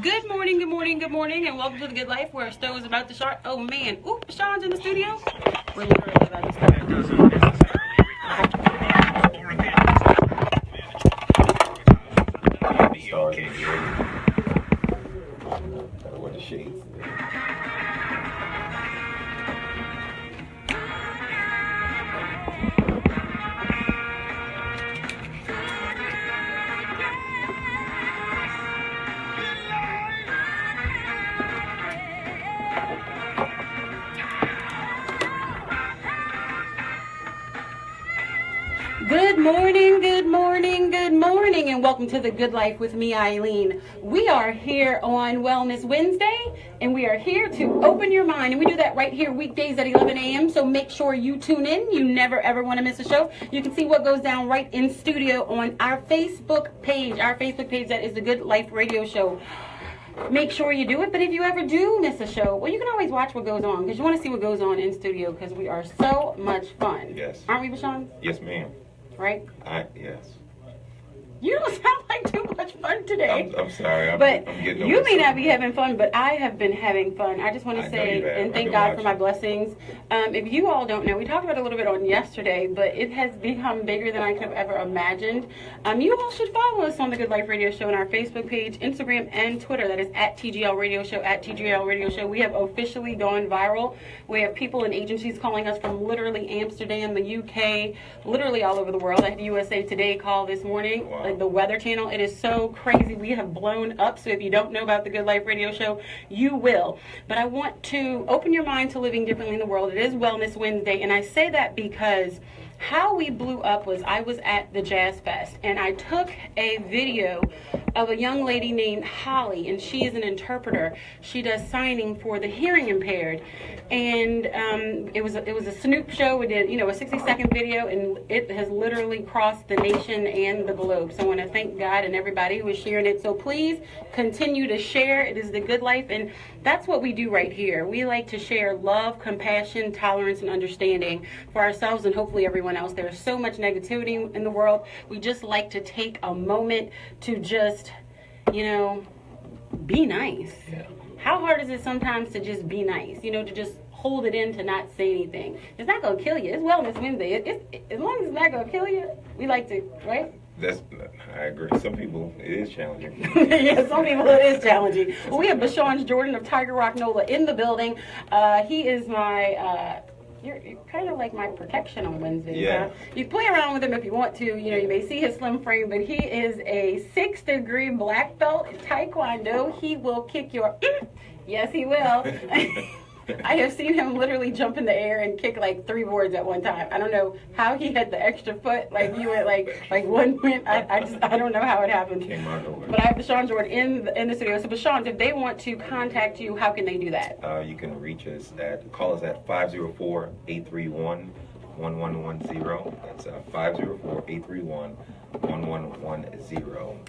Good morning, good morning, good morning, and welcome to The Good Life, where a stove is about to start. Oh man, ooh, Sean's in the studio. We're literally about to start. Okay, gotta wear the shades. Good morning, good morning, good morning, and welcome to The Good Life with me, Eileen. We are here on Wellness Wednesday, and we are here to open your mind, and we do that right here weekdays at 11 a.m., so make sure you tune in. You never, ever want to miss a show. You can see what goes down right in studio on our Facebook page, that is The Good Life Radio Show. Make sure you do it, but if you ever do miss a show, well, you can always watch what goes on, because you want to see what goes on in studio, because we are so much fun. Yes. Aren't we, Bashan? Yes, ma'am. Right? Yes. You don't sound like too much fun today. I'm sorry. I'm getting you over may not something. be having fun, but I have been having fun. I just want to say and thank God for my blessings. If you all don't know, we talked about it a little bit on yesterday, but it has become bigger than I could have ever imagined. You all should follow us on The Good Life Radio Show on our Facebook page, Instagram, and Twitter. That is at TGL Radio Show, at TGL Radio Show. We have officially gone viral. We have people and agencies calling us from literally Amsterdam, the UK, literally all over the world. I had USA Today call this morning, wow. Like the Weather Channel. It is so crazy. We have blown up. So if you don't know about The Good Life Radio Show, you will. But I want to open your mind to living differently in the world. It is Wellness Wednesday, and I say that because how we blew up was I was at the Jazz Fest, and I took a video of a young lady named Holly, and she is an interpreter. She does signing for the hearing impaired, and it was a Snoop show. We did, a 60-second video, and it has literally crossed the nation and the globe. So I want to thank God and everybody who is sharing it. So please continue to share. It is The Good Life, and that's what we do right here. We like to share love, compassion, tolerance, and understanding for ourselves and hopefully everyone else. There's so much negativity in the world. We just like to take a moment to just, be nice. Yeah. How hard is it sometimes to just be nice? To just hold it in, to not say anything. It's not going to kill you. It's Wellness Wednesday. As long as it's not going to kill you, we like to, right? I agree. Some people, it is challenging. Yeah, some people it is challenging. Well, we have Bashan Jordan of Tiger Rock NOLA in the building. He is my... You're kind of like my protection on Wednesdays. Yeah. Huh? You play around with him if you want to. You may see his slim frame, but he is a 6th-degree black belt in Taekwondo. He will kick your... Yes, he will. I have seen him literally jump in the air and kick like 3 boards at one time. I don't know how he had the extra foot. Like you went like one went. I don't know how it happened. Came out over. But I have Bashan Jordan in the studio. So Bashan, if they want to contact you, how can they do that? You can reach us call us at 504-831-1110. That's 504-831-1110.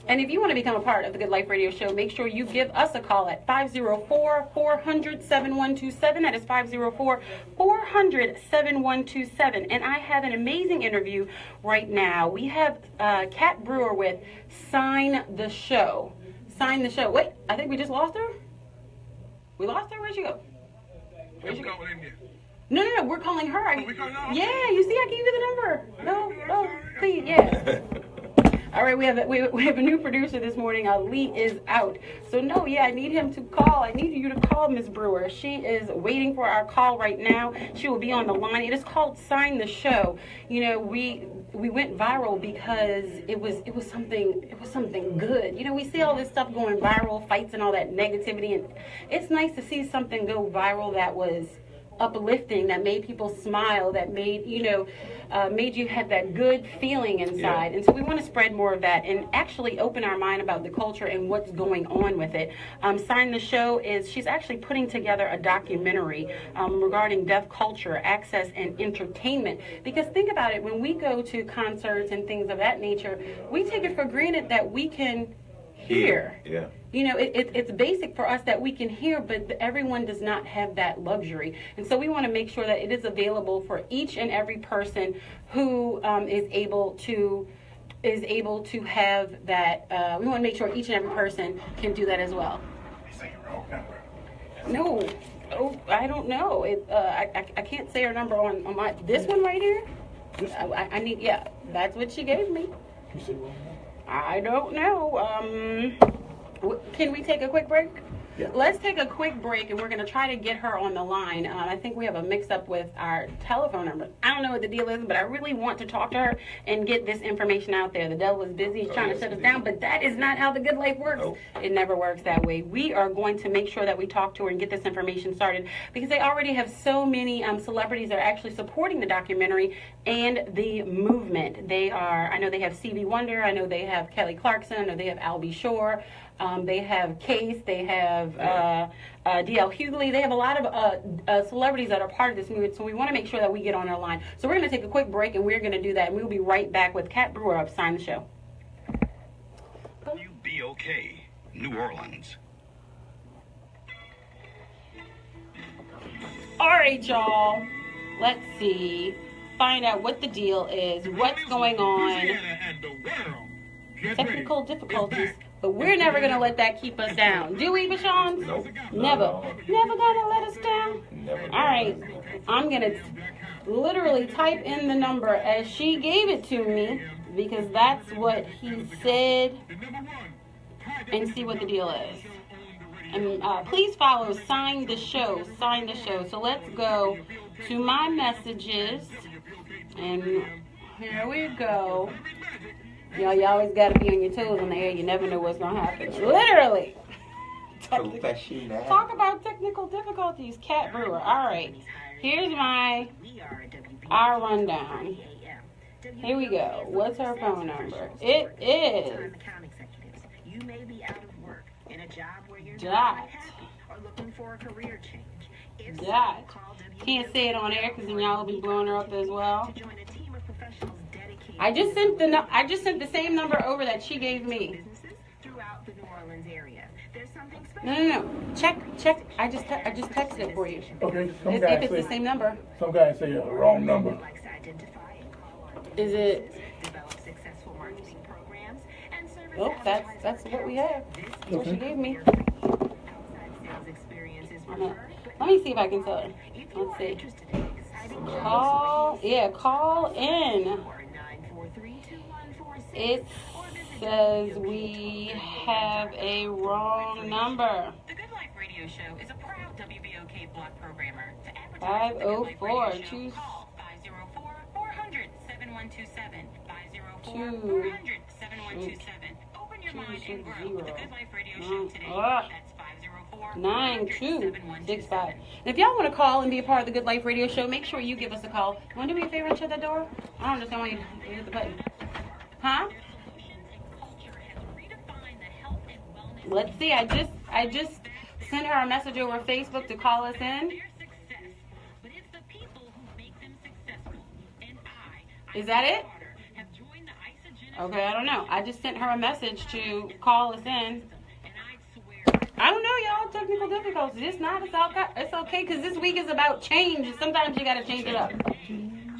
And if you want to become a part of the Good Life Radio Show, make sure you give us a call at 504-400-7127. That is 504-400-7127. And I have an amazing interview right now. We have Kat Brewer with Sign the Show. Sign the Show. Wait, I think we just lost her. We lost her? Where'd she go? Where'd she go? No, we're calling her. Yeah, you see, I gave you the number. No, please, yeah. All right, we have a new producer this morning. Lee is out. So no, I need him to call. I need you to call Miss Brewer. She is waiting for our call right now. She will be on the line. It is called Sign the Show. We went viral because it was something good. We see all this stuff going viral, fights and all that negativity, and it's nice to see something go viral that was uplifting, that made people smile, that made you have that good feeling inside. Yeah. And so we want to spread more of that and actually open our mind about the culture and what's going on with it. Sign the Show she's actually putting together a documentary regarding deaf culture, access, and entertainment. Because think about it, when we go to concerts and things of that nature, we take it for granted that we can hear. Yeah. It's basic for us that we can hear, but everyone does not have that luxury. And so we want to make sure that it is available for each and every person who is able to have that. We want to make sure each and every person can do that as well. No. Oh, I don't know. I can't say her number on my this one right here. I need, yeah, that's what she gave me. You say wrong number? I don't know. Can we take a quick break? Yeah. Let's take a quick break, and we're going to try to get her on the line. I think we have a mix-up with our telephone number. I don't know what the deal is, but I really want to talk to her and get this information out there. The devil is busy. He's trying to shut us down, but that is not how the good life works. Nope. It never works that way. We are going to make sure that we talk to her and get this information started, because they already have so many celebrities that are actually supporting the documentary and the movement. They are, I know they have Stevie Wonder. I know they have Kelly Clarkson. I know they have Albie Shore. They have Case, they have D.L. Hughley. They have a lot of celebrities that are part of this movement, so we want to make sure that we get on our line. So we're going to take a quick break, and we're going to do that, and we'll be right back with Kat Brewer of Sign the Show. WBOK, New Orleans. All right, y'all. Let's see. Find out what the deal is, what's going on. Technical difficulties. But we're never going to let that keep us down. Do we, Bashan? Nope. Never. Never going to let us down? Never. All right. I'm going to literally type in the number as she gave it to me, because that's what he said, and see what the deal is. And please follow Sign the Show. Sign the Show. So let's go to my messages. And here we go. You know, you always got to be on your toes on the air. You never know what's going to happen. Literally. Talk about technical difficulties. Kat Brewer. All right. Here's our rundown. Here we go. What's her phone number? It is Dot. Can't say it on air because then y'all will be blowing her up as well. I just sent the same number over that she gave me. No. Check. I just texted it for you. Okay. If it's the same number. Some guys say wrong number. Is it? Oh, that's what we have. That's what she gave me. Let me see if I can tell her. Let's see. Call in. It says we have a wrong number. The Good Life Radio Show is a proud WBOK block programmer. To advertise 504 the Good Life Radio Show, call 504-400-7127. 504-400-7127. Open your mind and grow with the Good Life Radio Show today. That's 504-9265. And if y'all want to call and be a part of the Good Life Radio Show, make sure you give us a call. You want to do me a favor and shut that door? I don't understand why you hit the button. Huh? Let's see. I just sent her a message over Facebook to call us in. Is that it? Okay, I don't know. I just sent her a message to call us in. I don't know, y'all. Technical difficulties. It's not. It's okay, because this week is about change. Sometimes you got to change it up.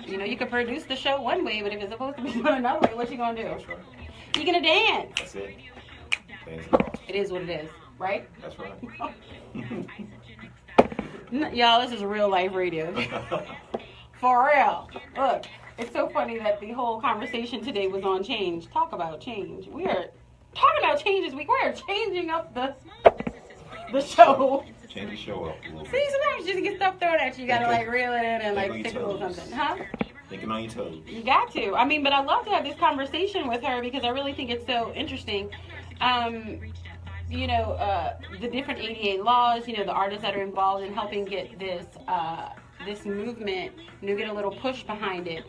You know, you can produce the show one way, but if it's supposed to be done another way, what you going to do? That's right. You going to dance? That's it. It is what it is, right? That's right. Y'all, this is real life radio. For real. Look, it's so funny that the whole conversation today was on change. Talk about change. We are talking about change this week. We are changing up the show. Change the show up a little See, bit. sometimes you just get stuff thrown at you. You got to like reel it in and like Think on tickle or your toes. something. Huh? Thinking on your toes. You got to. I mean, but I love to have this conversation with her because I really think it's so interesting. You know, the different 88 laws, you know, the artists that are involved in helping get this this movement, you know, get a little push behind it.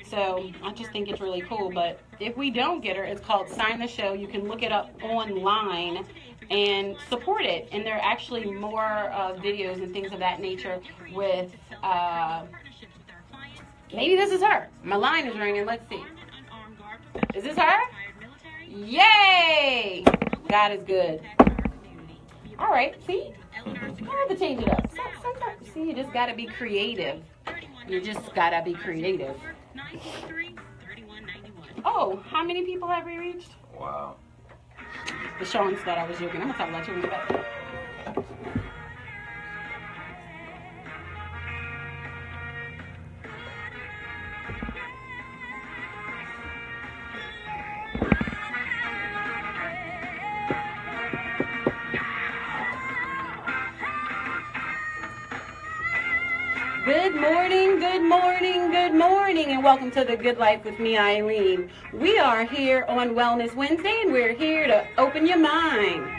So I just think it's really cool. But if we don't get her, it's called Sign the Show. You can look it up online and support it. And there are actually more videos and things of that nature with, maybe this is her. My line is ringing. Let's see. Is this her? Yay! God is good. All right, see? I have to change it up. Sometimes, see, you just got to be creative. You just got to be creative. Oh, how many people have we reached? Wow. The Sean thought I was joking. I'm going to talk about you in a bit. Good morning, good morning, good morning, and welcome to The Good Life with me, Eileen. We are here on Wellness Wednesday, and we're here to open your mind.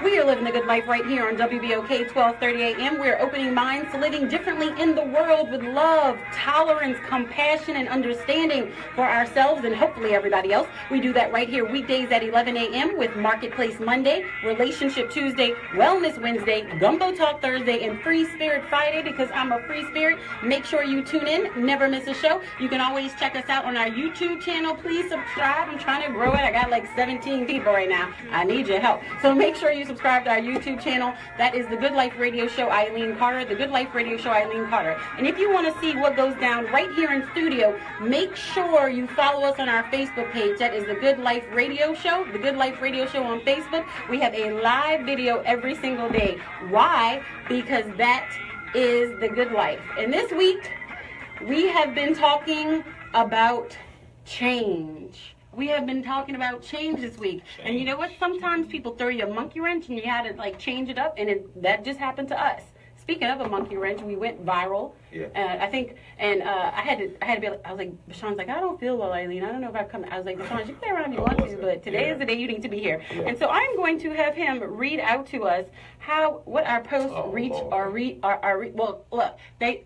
We are living the good life right here on WBOK 1230 AM. We're opening minds to living differently in the world with love, tolerance, compassion, and understanding for ourselves and hopefully everybody else. We do that right here weekdays at 11 a.m. with Marketplace Monday, Relationship Tuesday, Wellness Wednesday, Gumbo Talk Thursday, and Free Spirit Friday because I'm a free spirit. Make sure you tune in. Never miss a show. You can always check us out on our YouTube channel. Please subscribe. I'm trying to grow it. I got like 17 people right now. I need your help. So make sure you subscribe to our YouTube channel. That is The Good Life Radio Show Eileen Carter. The Good Life Radio Show Eileen Carter. And if you want to see what goes down right here in studio, make sure you follow us on our Facebook page. That is The Good Life Radio Show. The Good Life Radio Show on Facebook. We have a live video every single day. Why? Because that is the good life. And this week, we have been talking about change. We have been talking about change this week. And you know what? Sometimes people throw you a monkey wrench and you had to like change it up, and that just happened to us. Speaking of a monkey wrench, we went viral. Yeah. I think, and I had to be like, I was like, Bashan's like, I don't feel well, Eileen. I don't know if I've come. I was like, Bashan, you can play around if you want to, but today is the day you need to be here. Yeah. And so I'm going to have him read out to us what our posts reach or well, look, they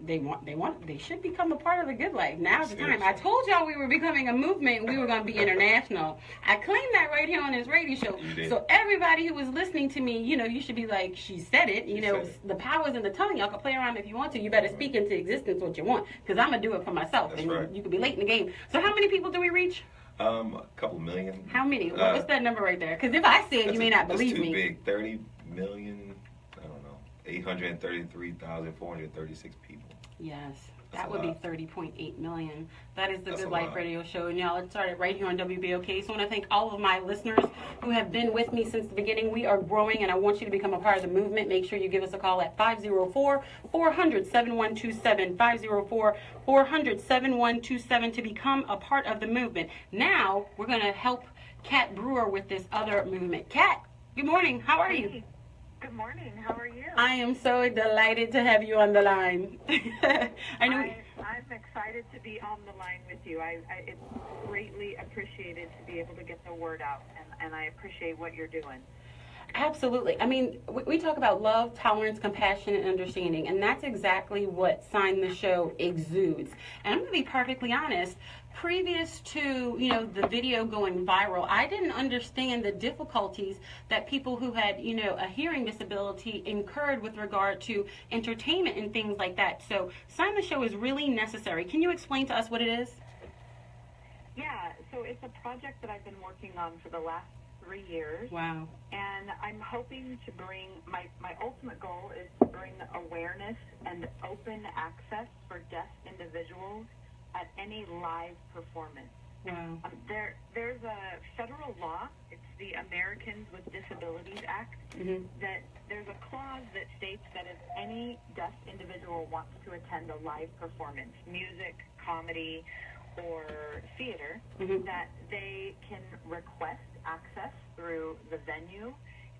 should become a part of the good life. Now's the time. I told y'all we were becoming a movement and we were going to be international. I claimed that right here on this radio show. So everybody who was listening to me, you know, you should be like, she said it. You know, the power's in the tongue. Y'all can play around if you want to. You better speak into existence what you want, because I'm gonna do it for myself. That's and right. You could be late in the game. So how many people do we reach? A couple million. How many? What's that number right there? Because if I say it, you may not believe me. That's too big. 30 million. I don't know. 833,436 people. Yes. That would be 30.8 million. That is the Good Life Radio Show. And y'all, it started right here on WBOK. So I want to thank all of my listeners who have been with me since the beginning. We are growing, and I want you to become a part of the movement. Make sure you give us a call at 504-400-7127, 504-400-7127 to become a part of the movement. Now, we're going to help Kat Brewer with this other movement. Kat, good morning. How are you? Good morning. How are you? I am so delighted to have you on the line. I'm excited to be on the line with you. It's greatly appreciated to be able to get the word out, and I appreciate what you're doing. Absolutely. I mean, we talk about love, tolerance, compassion, and understanding, and that's exactly what Sign the Show exudes. And I'm going to be perfectly honest. Previous to, you know, the video going viral, I didn't understand the difficulties that people who had, you know, a hearing disability incurred with regard to entertainment and things like that. So Sign the Show is really necessary. Can you explain to us what it is? Yeah, so it's a project that I've been working on for the last 3 years. Wow. And I'm hoping to bring, my ultimate goal is to bring awareness and open access for deaf individuals at any live performance. Wow. There's a federal law, it's the Americans with Disabilities Act, that there's a clause that states that if any deaf individual wants to attend a live performance, music, comedy, or theater, that they can request access through the venue,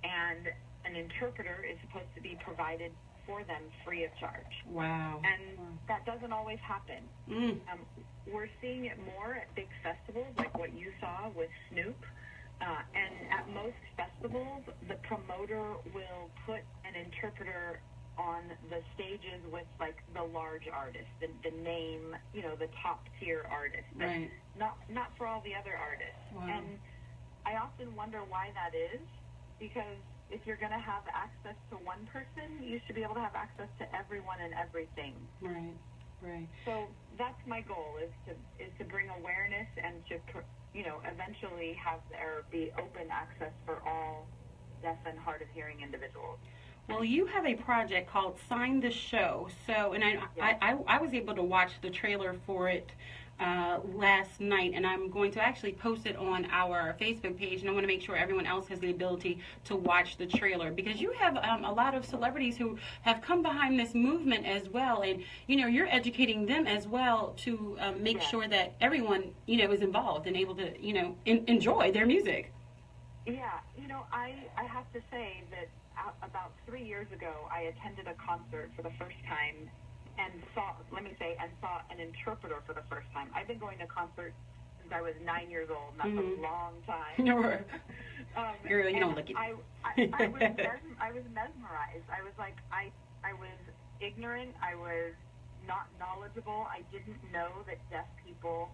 and an interpreter is supposed to be provided for them free of charge. Wow. And that doesn't always happen. We're seeing it more at big festivals, like what you saw with Snoop. And at most festivals, the promoter will put an interpreter on the stages with, like, the large artists, the name, you know, the top tier artists. But right. Not for all the other artists. Wow. And I often wonder why that is, because if you're going to have access to one person, you should be able to have access to everyone and everything. Right, right. So that's my goal, is to bring awareness and to, you know, eventually have there be open access for all deaf and hard of hearing individuals. Well, you have a project called Sign the Show. So, and I was able to watch the trailer for it last night, and I'm going to actually post it on our Facebook page, and I want to make sure everyone else has the ability to watch the trailer, because you have a lot of celebrities who have come behind this movement as well, and you're educating them as well to make sure that everyone is involved and able to enjoy their music. Yeah, I have to say that about 3 years ago, I attended a concert for the first time and saw an interpreter for the first time. I've been going to concerts since I was 9 years old, and that's a long time. Girl, you don't look it. I was mesmerized. I was like, I was ignorant. I was not knowledgeable. I didn't know that deaf people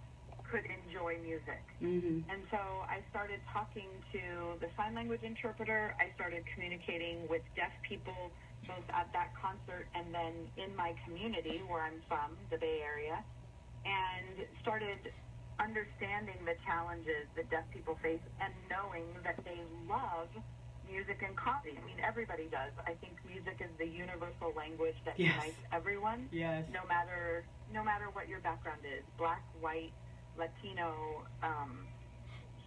could enjoy music. And so I started talking to the sign language interpreter. I started communicating with deaf people, both at that concert and then in my community where I'm from, the Bay Area, and started understanding the challenges that deaf people face and knowing that they love music and comedy. I mean, everybody does. I think music is the universal language that unites everyone, no matter what your background is, black, white, Latino,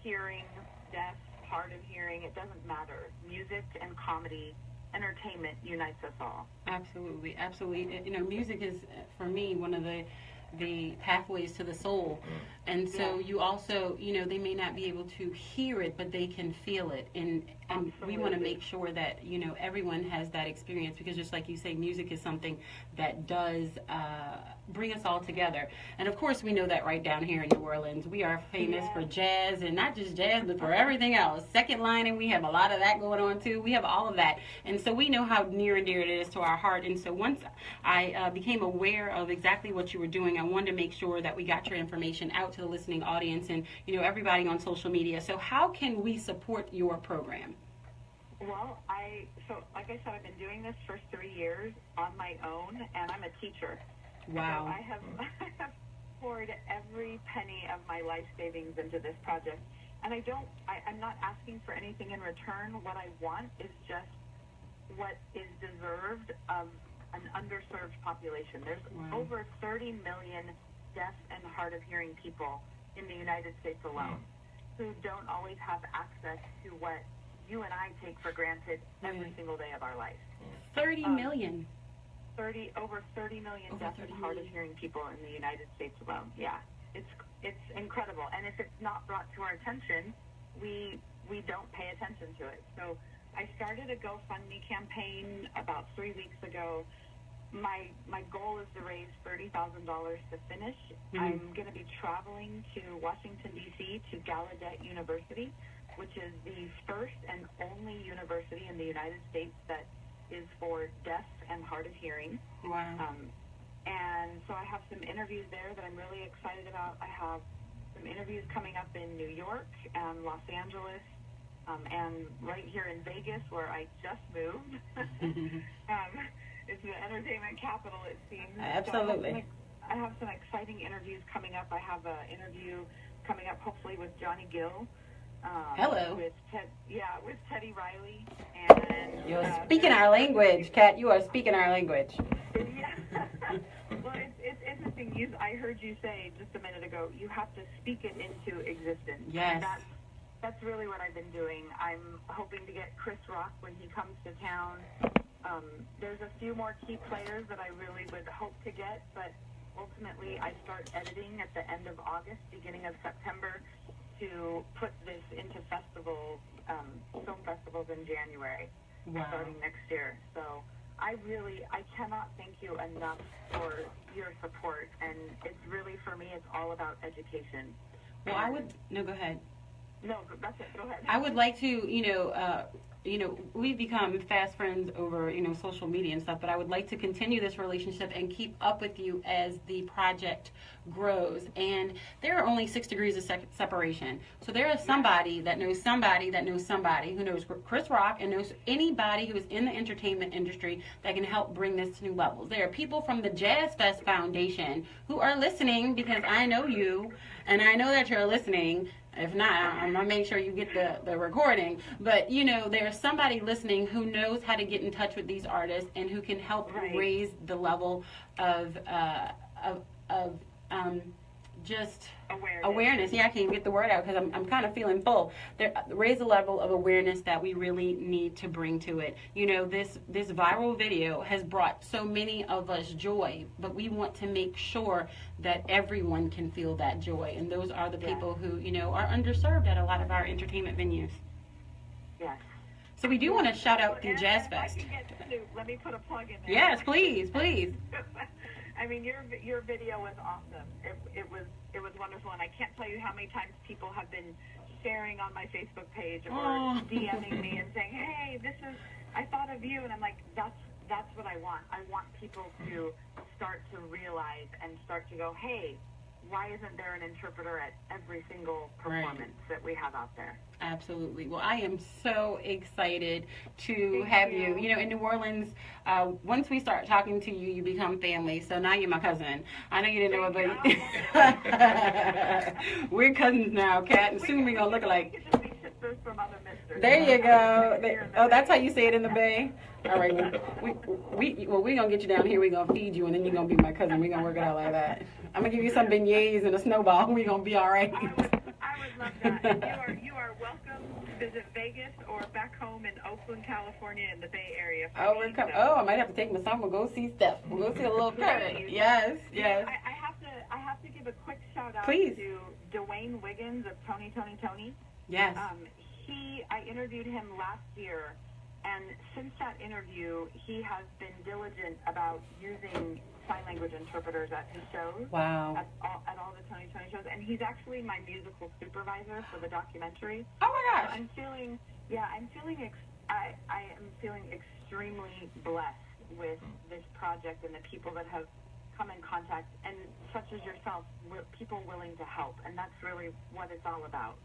hearing, deaf, hard of hearing, it doesn't matter. Music and comedy, entertainment unites us all. Absolutely, absolutely. Music is, for me, one of the pathways to the soul. And so you also, they may not be able to hear it, but they can feel it. And we want to make sure that, everyone has that experience, because just like you say, music is something that does bring us all together. And of course, we know that right down here in New Orleans, we are famous for jazz, and not just jazz, but for everything else. Second lining, we have a lot of that going on too. We have all of that. And so we know how near and dear it is to our heart. And so once I became aware of exactly what you were doing, I wanted to make sure that we got your information out to the listening audience and, everybody on social media. So how can we support your program? Well, like I said, I've been doing this for 3 years on my own, and I'm a teacher. Wow. So I have poured every penny of my life savings into this project. And I'm not asking for anything in return. What I want is just what is deserved of an underserved population. There's over 30 million deaf and hard of hearing people in the United States alone who don't always have access to what you and I take for granted every single day of our life. 30 million. Over 30 million deaf and hard of hearing people in the United States alone. Yeah, it's incredible. And if it's not brought to our attention, we don't pay attention to it. So I started a GoFundMe campaign about 3 weeks ago. My goal is to raise $30,000 to finish. I'm going to be traveling to Washington, D.C. to Gallaudet University, which is the first and only university in the United States that is for deaf and hard of hearing. Wow. And so I have some interviews there that I'm really excited about. I have some interviews coming up in New York and Los Angeles, and right here in Vegas, where I just moved. It's the entertainment capital, it seems. Absolutely. So I have some exciting interviews coming up. I have an interview coming up, hopefully, with Johnny Gill. Hello. With Teddy Riley. And you're speaking our language, Kat. You are speaking our language. Yeah. Well, it's interesting. I heard you say just a minute ago, you have to speak it into existence. Yes. That's really what I've been doing. I'm hoping to get Chris Rock when he comes to town. There's a few more key players that I really would hope to get, but ultimately I start editing at the end of August, beginning of September, to put this into festivals, film festivals in January, starting next year. So I cannot thank you enough for your support, and it's really, for me, it's all about education. Well, go ahead. No, that's it. Go ahead. I would like to, we've become fast friends over, social media and stuff, but I would like to continue this relationship and keep up with you as the project grows. And there are only 6 degrees of separation. So there is somebody that knows somebody that knows somebody who knows Chris Rock and knows anybody who is in the entertainment industry that can help bring this to new levels. There are people from the Jazz Fest Foundation who are listening, because I know you and I know that you're listening. If not, I'm going to make sure you get the recording. But, there are there's somebody listening who knows how to get in touch with these artists and who can help raise the level of just awareness. Yeah, I can't even get the word out because I'm kind of feeling full. Raise the level of awareness that we really need to bring to it. You know, this viral video has brought so many of us joy, but we want to make sure that everyone can feel that joy. And those are the people who, you know, are underserved at a lot of our entertainment venues. Yes. So we do want to shout out the Jazz If I Fest. can get let me put a plug in there. Yes, please, please. I mean, your video was awesome. It was wonderful, and I can't tell you how many times people have been sharing on my Facebook page or DMing me and saying, "Hey, I thought of you," and I'm like, that's what I want. I want people to start to realize and start to go, "Hey, why isn't there an interpreter at every single performance that we have out there?" Absolutely. Well, I am so excited to have you. You know, in New Orleans, once we start talking to you, you become family. So now you're my cousin. I know you didn't know it, but we're cousins now, Kat, and soon we're going to look alike. There you go. Oh, that's how you say it in the Bay? All right. We're going to get you down here. We're going to feed you, and then you're going to be my cousin. We're going to work it out like that. I'm going to give you some beignets and a snowball. We're going to be all right. I would love that. And you are welcome to visit Vegas or back home in Oakland, California, in the Bay Area. I might have to take my son. We'll go see Steph. We'll go see a little current. Yes. I have to give a quick shout out to Dwayne Wiggins of Tony. Yes. I interviewed him last year, and since that interview, he has been diligent about using sign language interpreters at his shows. Wow. At all the Tony shows, and he's actually my musical supervisor for the documentary. Oh my gosh. So I'm feeling extremely blessed with this project and the people that have come in contact, and such as yourself, people willing to help, and that's really what it's all about.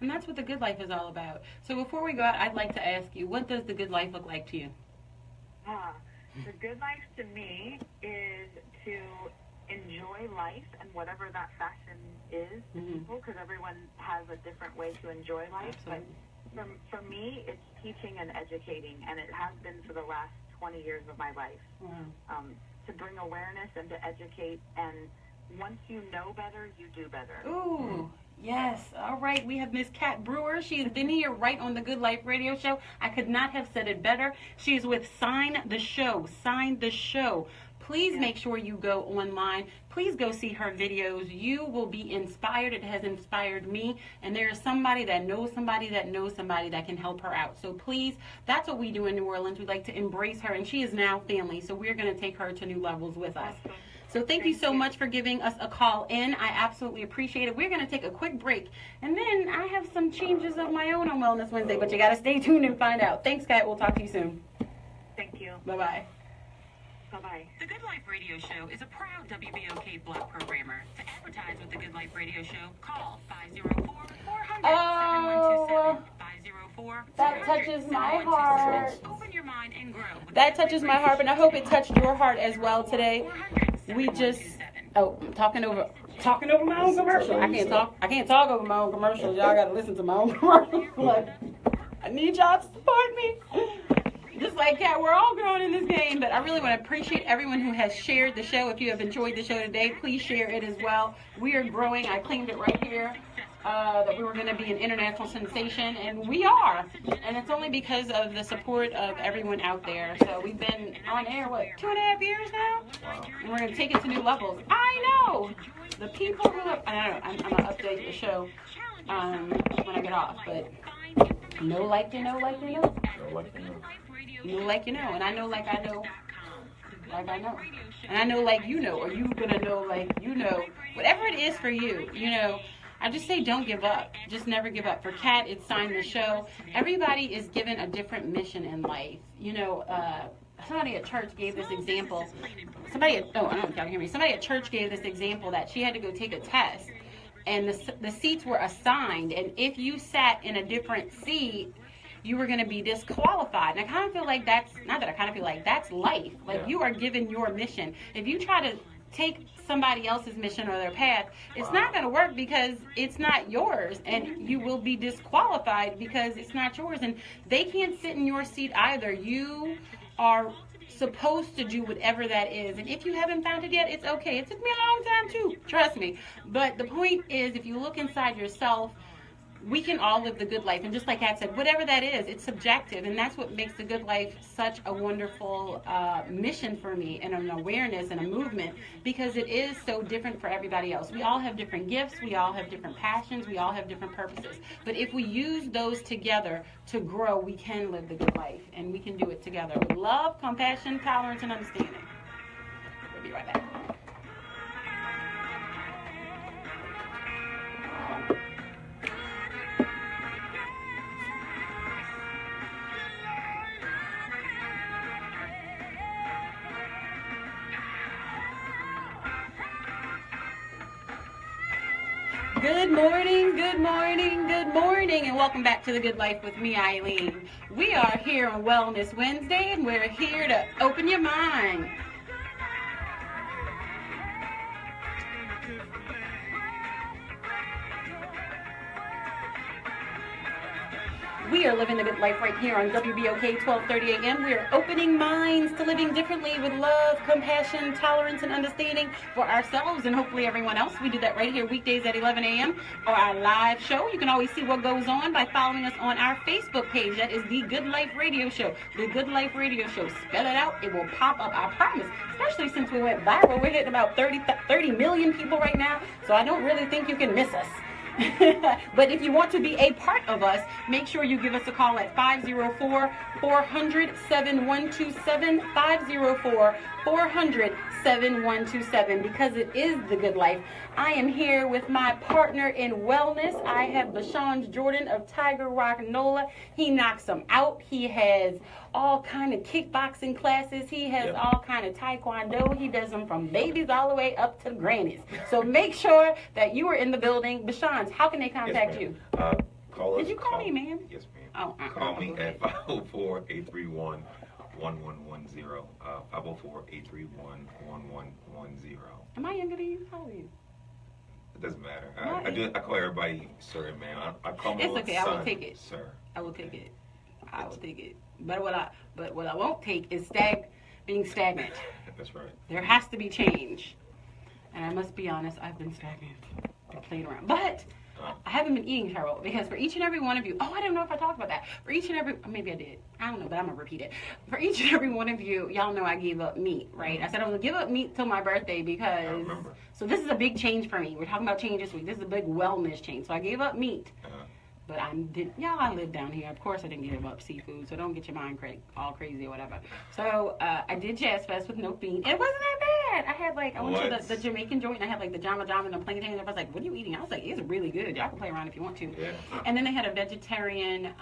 And that's what the good life is all about. So before we go out, I'd like to ask you, what does the good life look like to you? The good life to me is to enjoy life and whatever that fashion is to people, because everyone has a different way to enjoy life. Absolutely. But for me, it's teaching and educating, and it has been for the last 20 years of my life. Wow. To bring awareness and to educate, and once you know better, you do better. Ooh. Yes. All right. We have Miss Kat Brewer. She has been here right on the Good Life Radio Show. I could not have said it better. She is with Sign the Show. Sign the Show. Please make sure you go online. Please go see her videos. You will be inspired. It has inspired me. And there is somebody that knows somebody that knows somebody that can help her out. So please, that's what we do in New Orleans. We like to embrace her. And she is now family. So we're going to take her to new levels with us. So thank you so much for giving us a call in. I absolutely appreciate it. We're going to take a quick break. And then I have some changes of my own on Wellness Wednesday. But you got to stay tuned and find out. Thanks, Kat. We'll talk to you soon. Thank you. Bye-bye. Bye-bye. The Good Life Radio Show is a proud WBOK block programmer. To advertise with the Good Life Radio Show, call 504-400-7127. 504 that touches my heart. Open your mind and grow. That touches my heart, and I hope it touched your heart as well today. We just talking over my own commercial. I can't talk over my own commercials. Y'all gotta listen to my own commercials. Like, I need y'all to support me. Just like Kat, we're all growing in this game, but I really want to appreciate everyone who has shared the show. If you have enjoyed the show today, please share it as well. We are growing. I claimed it right here that we were going to be an international sensation, and we are. And it's only because of the support of everyone out there. So we've been on air, 2.5 years now? And we're going to take it to new levels. I know! The people who have, I don't know, I'm going to update the show when I get off, but know like you know, like you know. Know like you know, and I know like I know, like I know, and I know like you know, or you gonna know like you know, whatever it is for you, you know. I just say don't give up, just never give up. For Kat, it's Sign the Show. Everybody is given a different mission in life, you know. Somebody at church gave this example. Somebody at church gave this example that she had to go take a test, and the seats were assigned, and if you sat in a different seat, you were going to be disqualified. And I kind of feel like that's life. Like, you are given your mission. If you try to take somebody else's mission or their path, it's not going to work because it's not yours, and you will be disqualified because it's not yours, and they can't sit in your seat either. You are supposed to do whatever that is, and if you haven't found it yet, it's okay. It took me a long time too, trust me. But the point is, if you look inside yourself, we can all live the good life. And just like Kat said, whatever that is, it's subjective. And that's what makes the good life such a wonderful mission for me, and an awareness and a movement, because it is so different for everybody else. We all have different gifts. We all have different passions. We all have different purposes. But if we use those together to grow, we can live the good life. And we can do it together with love, compassion, tolerance, and understanding. We'll be right back. Good morning, good morning, good morning, and welcome back to The Good Life with me, Eileen. We are here on Wellness Wednesday, and we're here to open your mind. We are living the good life right here on WBOK 1230 AM. We are opening minds to living differently with love, compassion, tolerance, and understanding for ourselves and hopefully everyone else. We do that right here weekdays at 11 a.m. or our live show. You can always see what goes on by following us on our Facebook page. That is The Good Life Radio Show. The Good Life Radio Show. Spell it out. It will pop up, I promise. Especially since we went viral. We're hitting about 30 million people right now. So I don't really think you can miss us. But if you want to be a part of us, make sure you give us a call at 504-400-7127, 504-400-7127, because it is the good life. I am here with my partner in wellness. I have Bashan Jordan of Tiger Rock NOLA. He knocks them out. He has all kind of kickboxing classes. He has all kind of taekwondo. He does them from babies all the way up to grannies. So make sure that you are in the building. Bashan, how can they contact you? Call us. Did you call me, man? Yes, ma'am. Oh, call me at 504-831-1110. 504-831-1110. Am I younger than you? How old are you? It doesn't matter. I call everybody sir and ma'am. I call my It's okay. son, I will take it. Sir. I will take it. I will take it. But what I won't take is being stagnant. That's right. There has to be change. And I must be honest, I've been stagnant. Been playing around. But I haven't been eating terrible, because for each and every one of you, I don't know if I talked about that. For each and every, maybe I did. I don't know, but I'm going to repeat it. For each and every one of you, y'all know I gave up meat, right? I said I was going to give up meat till my birthday because, so this is a big change for me. We're talking about change this week. This is a big wellness change. So I gave up meat. But I live down here. Of course I didn't give up seafood, so don't get your mind all crazy or whatever. So I did Jazz Fest with no bean. It wasn't that bad. I had I went to the Jamaican joint, and I had the Jama Jama and the plantain. And I was like, what are you eating? I was like, it's really good. Y'all can play around if you want to. Yeah. And then they had a vegetarian,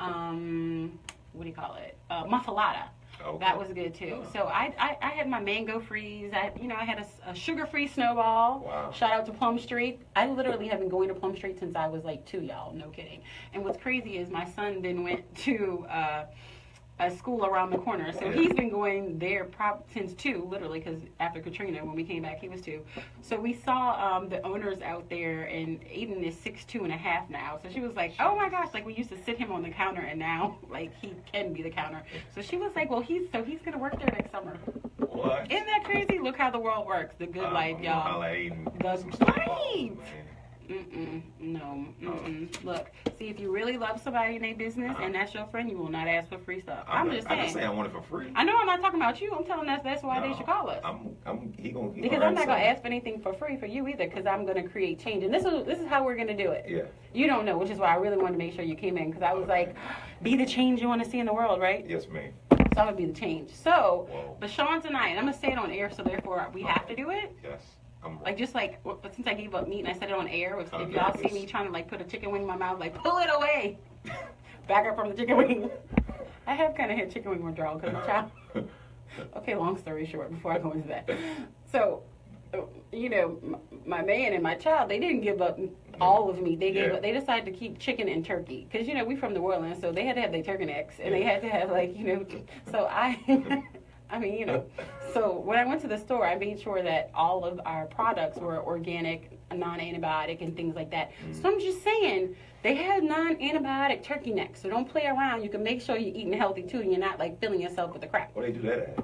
muffalata. Okay. That was good too. So I had my mango freeze. I had a sugar-free snowball. Wow. Shout out to Plum Street. I literally have been going to Plum Street since I was 2, y'all. No kidding. And what's crazy is my son then went to a school around the corner. So he's been going there since 2, literally, because after Katrina, when we came back, he was 2. So we saw the owners out there, and Aiden is 6'2.5" now. So she was like, oh my gosh, we used to sit him on the counter, and now he can be the counter. So she was like, well, he's going to work there next summer. What? Isn't that crazy? Look how the world works. The good life, y'all. The life. No. Look, see, if you really love somebody in their business and that's your friend, you will not ask for free stuff. I'm just saying. I didn't say I want it for free. I know I'm not talking about you. I'm telling us that's why they should call us. Because I'm not going to ask for anything for free for you either, because I'm going to create change. And this is how we're going to do it. Yeah. You don't know, which is why I really wanted to make sure you came in, because I was be the change you want to see in the world, right? Yes, ma'am. So I'm going to be the change. So, Bashan tonight, and I'm going to say it on air, so therefore we have to do it. Yes. But since I gave up meat and I said it on air, if y'all see me trying to put a chicken wing in my mouth, pull it away. Back up from the chicken wing. I have kind of had chicken wing withdrawal because my child. Okay, long story short, before I go into that. So, my man and my child, they didn't give up all of meat. They gave up. They decided to keep chicken and turkey because we from New Orleans, so they had to have their turkey necks and they had to have So I mean, you know. So when I went to the store, I made sure that all of our products were organic, non-antibiotic, and things like that. So I'm just saying, they had non-antibiotic turkey necks. So don't play around. You can make sure you're eating healthy too, and you're not like filling yourself with the crap. What do they do that at?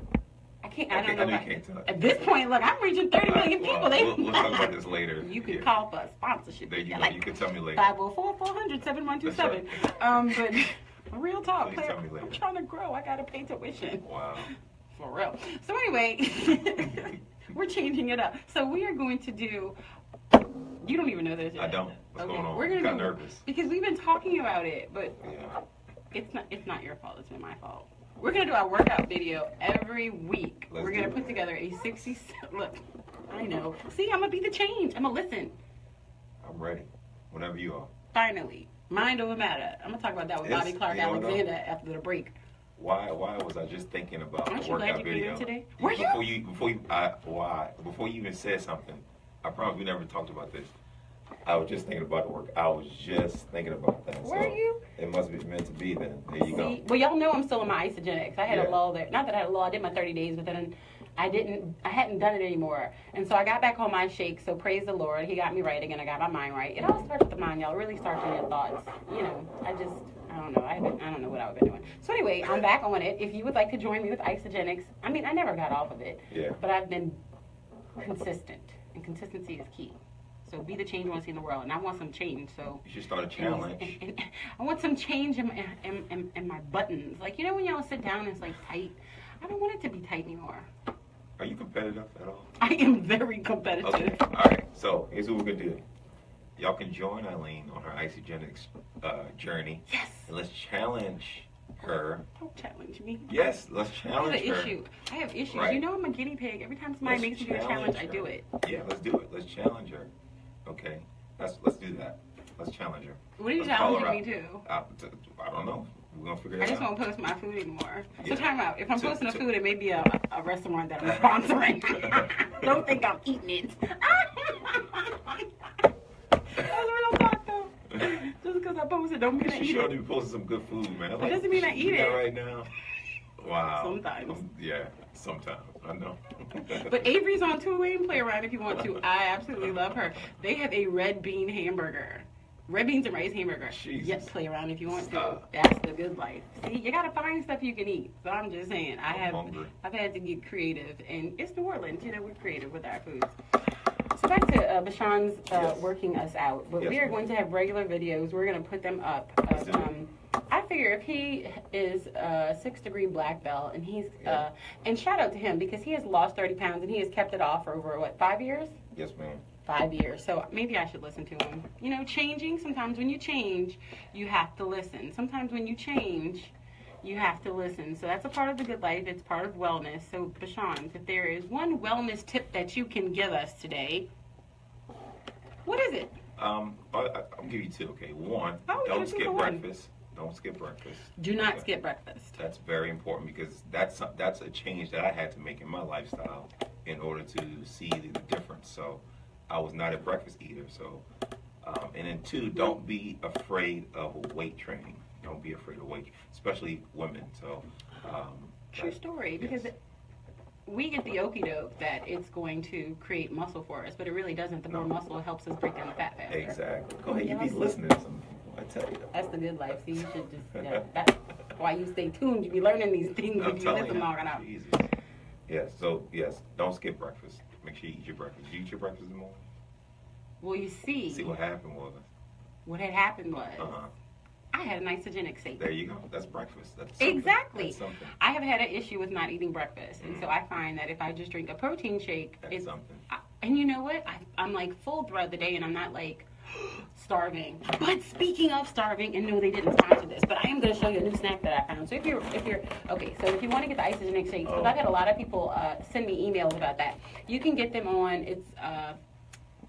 I don't know. You can't tell. At this point, look, I'm reaching 30 million people. We'll talk about this later. You can call for a sponsorship. There you go. You can tell me later. 504-400-7127. But real talk, Please tell me later. I'm trying to grow. I got to pay tuition. Wow. For real. So anyway, we're changing it up. So we are going to do. You don't even know this yet. I don't. What's going on? We're gonna got nervous. Because we've been talking about it, but Yeah. it's not your fault. It's been my fault. We're gonna do our workout video every week. Let's We're gonna do put it. together a 60. Look, I know. See, I'm gonna be the change. I'm gonna listen. I'm ready. Whenever you are. Finally, mind over matter. I'm gonna talk about that with Bobby Clark you know what, Alexander after the break. Why was I just thinking about Aren't the you glad workout you came video in today? Were you? Before you even said something, I promise we never talked about this. I was just thinking about the work. I was just thinking about that. Were you? It must be meant to be then. There you go. Well, y'all know I'm still in my isogenics. I had Yeah. a lull there. Not that I had a lull. I did my 30 days, but then I hadn't done it anymore. And so I got back on my shake. So praise the Lord. He got me right again. I got my mind right. It all starts with the mind, y'all. It really starts with your thoughts. You know, I don't know. I don't know what I would have been doing. So anyway, I'm back on it. If you would like to join me with isogenics, I mean, I never got off of it. Yeah. But I've been consistent. And consistency is key. So be the change you want to see in the world. And I want some change. So You should start a challenge. and I want some change in my buttons. Like, you know when y'all sit down and it's like tight? I don't want it to be tight anymore. Are you competitive at all? I am very competitive. Okay. All right. So here's what we're gonna do. Y'all can join Eileen on her isogenics journey. Yes. And let's challenge her. Don't challenge me. Yes, let's I have challenge an her. issue. I have issues. Right. You know I'm a guinea pig. Every time somebody Let's makes me do a challenge, I do her. it. Yeah, let's do it. Let's challenge her. Okay. Let's do that. Let's challenge her. What are you Let's call her challenging me out. to? I don't know. We're gonna figure it I out. just won't post my food anymore. So Yeah. time out. If I'm To- posting a to- food, it may be a restaurant that I'm sponsoring. Don't think I'm eating it. That's real talk though. Just because I post it don't mean I You eat should it. be posting some good food, man. It doesn't mean I eat you got it. right now. Wow. Sometimes. Yeah, sometimes. I know. But Avery's on Tulane. Play around if you want to. I absolutely love her. They have a red bean hamburger. Red beans and rice hamburger. Jesus. Yes, play around if you want to. Stop. That's the good life. See, you gotta find stuff you can eat. So I'm just saying, I'm hungry. I've had to get creative, and it's New Orleans. You know, we're creative with our foods. So back to Bashan's Yes. working us out. But Yes, we are ma'am. going to have regular videos. We're going to put them up. Let's do it. I figure if he is a 6th-degree black belt, and he's and shout out to him because he has lost 30 pounds and he has kept it off for over 5 years. Yes, ma'am. 5 years. So maybe I should listen to him. You know, changing. Sometimes when you change, you have to listen. Sometimes when you change, you have to listen. So that's a part of the good life. It's part of wellness. So Bashan, if there is one wellness tip that you can give us today, what is it? I'll give you two. Okay, one, Oh, don't just skip for one. breakfast. Don't skip breakfast. Do not Okay. skip breakfast. That's very important because that's a change that I had to make in my lifestyle in order to see the difference. So I was not a breakfast eater. So and then two, don't be afraid of weight training. Don't be afraid of weight, especially women. So True story. Because yes. we get the okie doke that it's going to create muscle for us, but it really doesn't. The more muscle helps us break down the fat faster. Exactly. Go ahead. You be Yes. listening to some people. I tell you. That's the good life. See, you should just, that's why you stay tuned. You be learning these things I'm if you telling listen you. long enough. Jesus. Yes. So yes, don't skip breakfast. Make sure you eat your breakfast. Do you eat your breakfast in the morning? Well, you see, See what happened was. what had happened was Uh-huh. I had an isogenic shake. There you go. That's breakfast. That's something. Exactly. That's something. I have had an issue with not eating breakfast, and so I find that if I just drink a protein shake, That's it's something. and you know what? I'm like full throughout the day, and I'm not like starving. But speaking of starving, and no, they didn't sponsor this, but I am going to show you a new snack that I found. So if you're okay, so if you want to get the isogenic shakes, because I've had a lot of people send me emails about that. You can get them on it's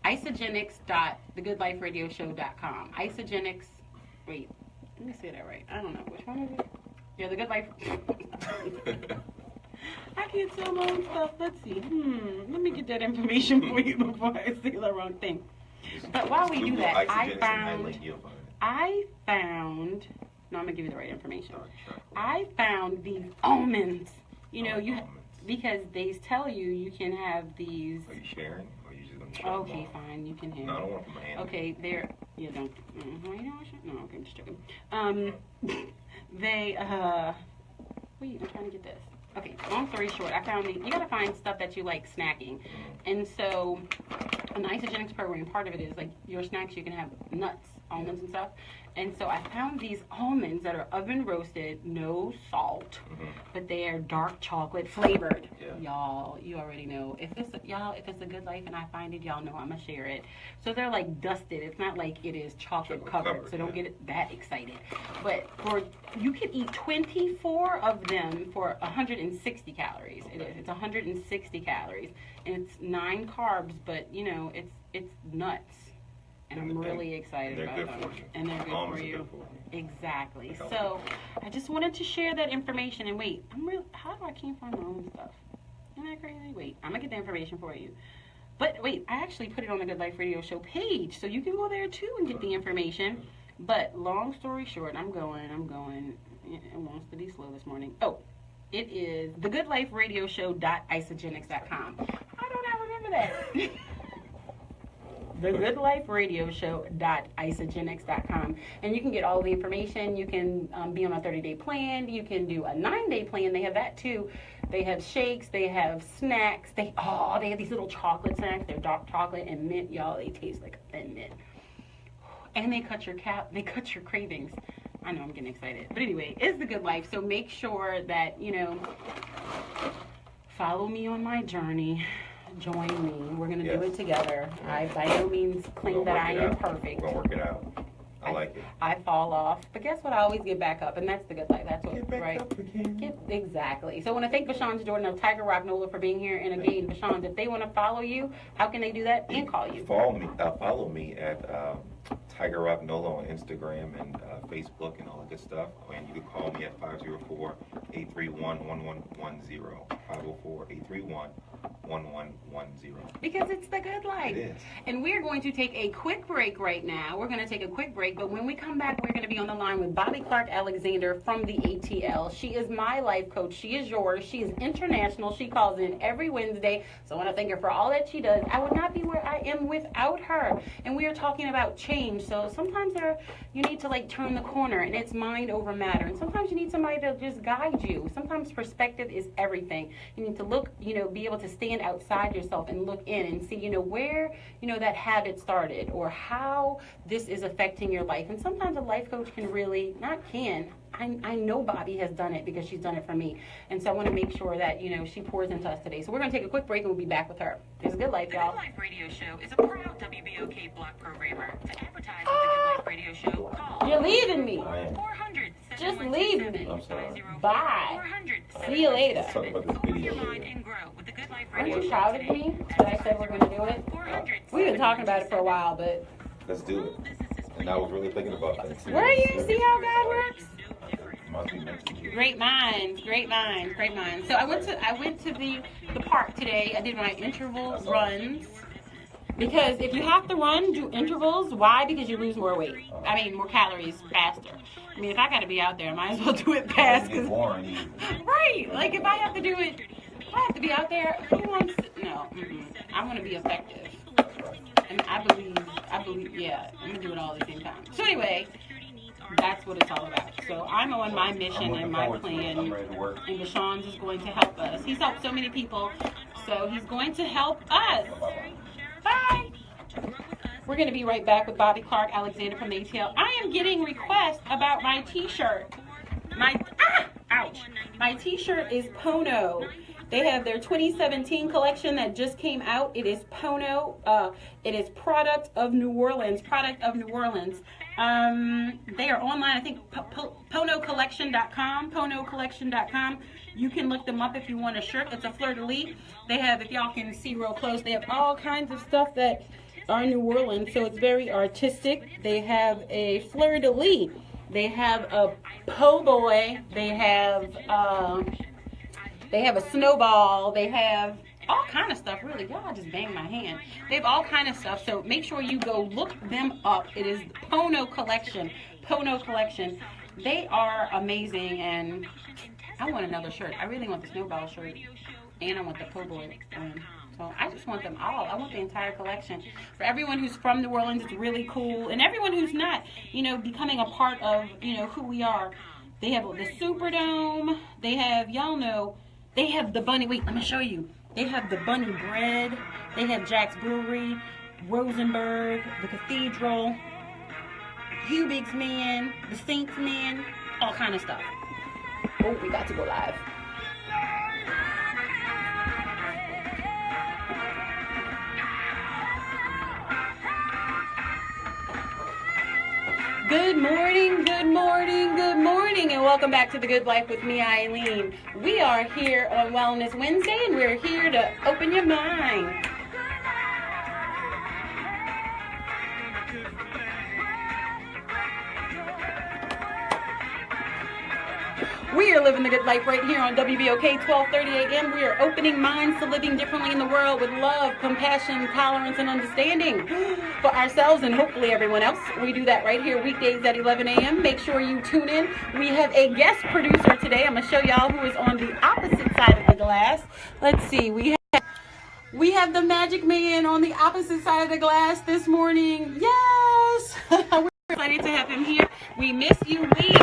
isogenics.thegoodliferadioshow.com. Isogenics. Wait, let me say that right. I don't know which one is it. Yeah, the Good Life. I can't sell my own stuff. Let's see. Let me get that information for you before I say the wrong thing. But while we do Google that, isogenics and Highland, you'll find it. I found. No, I'm gonna give you the right information. Sorry. I found these almonds. You know, Almonds. because they tell you can have these. Are you sharing? Or are you just going to show them Okay, all? fine. You can have. No, I don't want to put my hand Okay, they're. You don't. No, okay, I'm just joking. They. Wait, I'm trying to get this. Okay, long story short, I found you gotta find stuff that you like snacking. And so, an isogenics program, part of it is like your snacks, you can have nuts, almonds and stuff. And so I found these almonds that are oven roasted, no salt, but they are dark chocolate flavored. Yeah. Y'all, you already know. If it's a good life and I find it, y'all know I'm gonna share it. So they're like dusted. It's not like it is chocolate covered, so don't get that excited. But you can eat 24 of them for 160 calories. It is. It's 160 calories, and it's 9 carbs. But you know, it's nuts. And I'm really excited about them. And they're good for you. Exactly. So I just wanted to share that information. And wait, how do I can't find my own stuff? Isn't that crazy? Wait, I'm gonna get the information for you. But wait, I actually put it on the Good Life Radio Show page, so you can go there too and get the information. But long story short, I'm going. It wants to be slow this morning. Oh, it is thegoodliferadioshow.isogenics.com. How don't I remember that? thegoodliferadioshow.isogenics.com, and you can get all the information. You can be on a 30-day plan. You can do a 9-day plan. They have that too. They have shakes. They have snacks. They have these little chocolate snacks. They're dark chocolate and mint, y'all. They taste like a thin mint, and they cut your cravings. I know I'm getting excited, but anyway, it's the good life. So make sure that follow me on my journey. Join me. We're going to do it together. I by no means claim that I am perfect. We're going to work it out. I like it. I fall off. But guess what? I always get back up. And that's the good life. That's what, Get back right? up again. Exactly. So I want to thank Bashan Jordan of Tiger Rock NOLA for being here. And again, Bashan, if they want to follow you, how can they do that and call you? Follow me at Tiger Rock NOLA on Instagram and Facebook and all that good stuff. And you can call me at 504-831-1110. 504-831-1110. Because it's the good life. It is. And we're going to take a quick break right now. We're going to take a quick break, but when we come back, we're going to be on the line with Bobby Clark Alexander from the ATL. She is my life coach. She is yours. She is international. She calls in every Wednesday. So I want to thank her for all that she does. I would not be where I am without her. And we are talking about change. So sometimes you need to turn the corner, and it's mind over matter. And sometimes you need somebody to just guide you. Sometimes perspective is everything. You need to look, be able to stand outside yourself and look in and see, where, that habit started or how this is affecting your life. And sometimes a life coach can really, I know Bobby has done it because she's done it for me. And so I want to make sure that, she pours into us today. So we're going to take a quick break and we'll be back with her. It's a good life, y'all. The Good Life Radio Show is a proud WBOK block programmer. To advertise with the Good Life Radio Show, call. You're leaving me. 400. Just leave me. I'm sorry. Bye. See you later. Let's talk about this Open video. your mind and grow with the Good Life Aren't Radio you Show proud of today. me that I said we're going to do it? 400. We've been talking about it for a while, but Let's do it. And I was really thinking about that too. where you see how God works? Must be meant to be. Great minds. So I went to the park today. I did my interval runs. Because if you have to do intervals, why? Because you lose more weight. More calories faster. If I got to be out there, I might as well do it fast. It's boring. Right. If I have to do it, I have to be out there. Who wants to? No. I want to be effective. And I believe, yeah, I'm going to do it all at the same time. So anyway, that's what it's all about. So I'm on my mission and my plan. I'm ready to work. And Deshaun's is going to help us. He's helped so many people. So he's going to help us. Bye. We're going to be right back with Bobby Clark Alexander from the ATL. I am getting requests about my t-shirt. My t-shirt is Pono. They have their 2017 collection that just came out. It is Pono. It is Product of New Orleans. They are online. I think ponocollection.com. You can look them up if you want a shirt. It's a fleur-de-lis. They have, if y'all can see real close, they have all kinds of stuff that are New Orleans. So it's very artistic. They have a fleur-de-lis. They have a po' boy. They have a snowball. They have all kind of stuff, really. Y'all just banged my hand. They have all kind of stuff, so make sure you go look them up. It is Pono Collection. They are amazing, and I want another shirt. I really want the snowball shirt. And I want the po' boy. So I just want them all. I want the entire collection. For everyone who's from New Orleans, it's really cool. And everyone who's not, becoming a part of, who we are. They have the Superdome. They have, y'all know, they have the bunny. Wait, let me show you. They have the bunny bread. They have Jack's Brewery, Rosenberg, the Cathedral, Hubig's Man, the Saints Man, all kind of stuff. Oh, we got to go live. Good morning, good morning, good morning, and welcome back to The Good Life with me, Eileen. We are here on Wellness Wednesday, and we're here to open your mind. We are living the good life right here on WBOK 1230 AM. We are opening minds to living differently in the world with love, compassion, tolerance, and understanding for ourselves and hopefully everyone else. We do that right here weekdays at 11 a.m. Make sure you tune in. We have a guest producer today. I'm going to show y'all who is on the opposite side of the glass. Let's see. We have the magic man on the opposite side of the glass this morning. Yes! We're excited to have him here. We miss you. We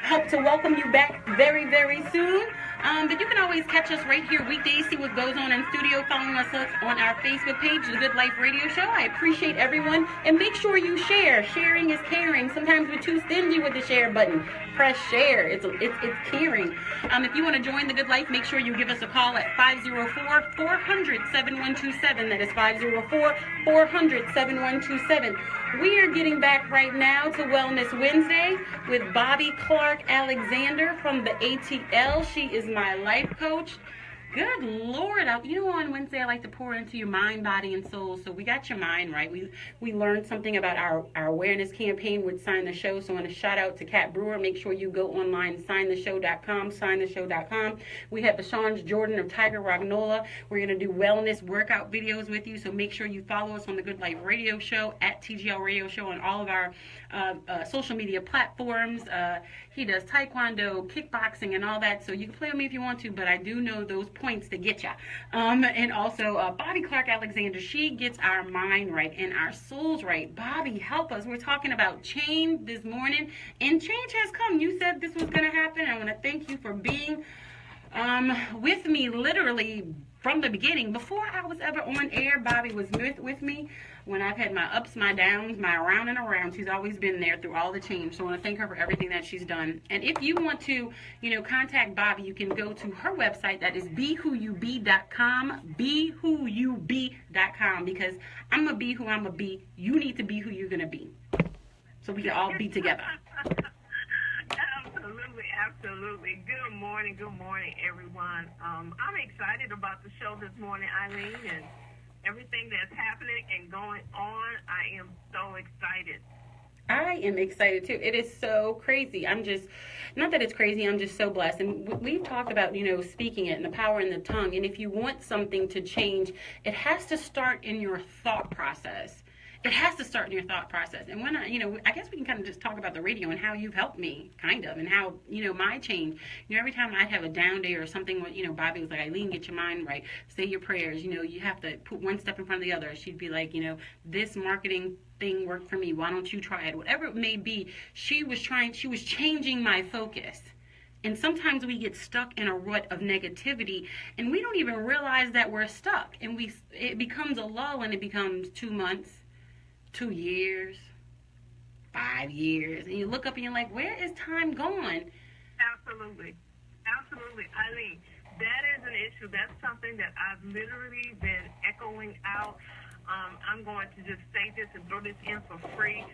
hope to welcome you back very, very soon. But you can always catch us right here weekdays, see what goes on in studio, following us on our Facebook page, The Good Life Radio Show. I appreciate everyone. And make sure you share. Sharing is caring. Sometimes we're too stingy with the share button. Press share. It's caring. If you want to join The Good Life, make sure you give us a call at 504-400-7127. That is 504-400-7127. We are getting back right now to Wellness Wednesday with Bobby Clark Alexander from the ATL. She is my life coach. Good Lord. On Wednesday I like to pour into your mind, body, and soul. So we got your mind right. We learned something about our awareness campaign with Sign the Show. So I want to shout out to Kat Brewer. Make sure you go online, signtheshow.com, signtheshow.com. We have the Sean Jordan of Tiger Ragnola. We're going to do wellness workout videos with you. So make sure you follow us on the Good Life Radio Show at TGL Radio Show on all of our social media platforms. He does taekwondo, kickboxing, and all that. So you can play with me if you want to, but I do know those points to get ya. And also Bobby Clark Alexander. She gets our mind right and our souls right. Bobby, help us. We're talking about change this morning, and change has come. You said this was going to happen. I want to thank you for being with me literally from the beginning. Before I was ever on air, Bobby was with me when I've had my ups, my downs, my around and around. She's always been there through all the change. So I want to thank her for everything that she's done. And if you want to, contact Bobby, you can go to her website. That is BeWhoYouBe.com, BeWhoYouBe.com, because I'm going to be who I'm going to be. You need to be who you're going to be, so we can all be together. Absolutely. Good morning, everyone. I'm excited about the show this morning, Eileen, and everything that's happening and going on. I am so excited. I am excited too. It is so crazy. Not that it's crazy, I'm just so blessed. And we've talked about, speaking it and the power in the tongue. And if you want something to change, it has to start in your thought process. It has to start in your thought process. And when I guess we can kind of just talk about the radio and how you've helped me, kind of, and how, my change. Every time I'd have a down day or something, Bobby was like, Eileen, get your mind right. Say your prayers. You have to put one step in front of the other. She'd be like, this marketing thing worked for me. Why don't you try it? Whatever it may be, she was changing my focus. And sometimes we get stuck in a rut of negativity, and we don't even realize that we're stuck. And it becomes a lull, and it becomes 2 months. 2 years, 5 years, and you look up and you're like, where is time going? Absolutely. Eileen, that is an issue. That's something that I've literally been echoing out. I'm going to just say this and throw this in for free.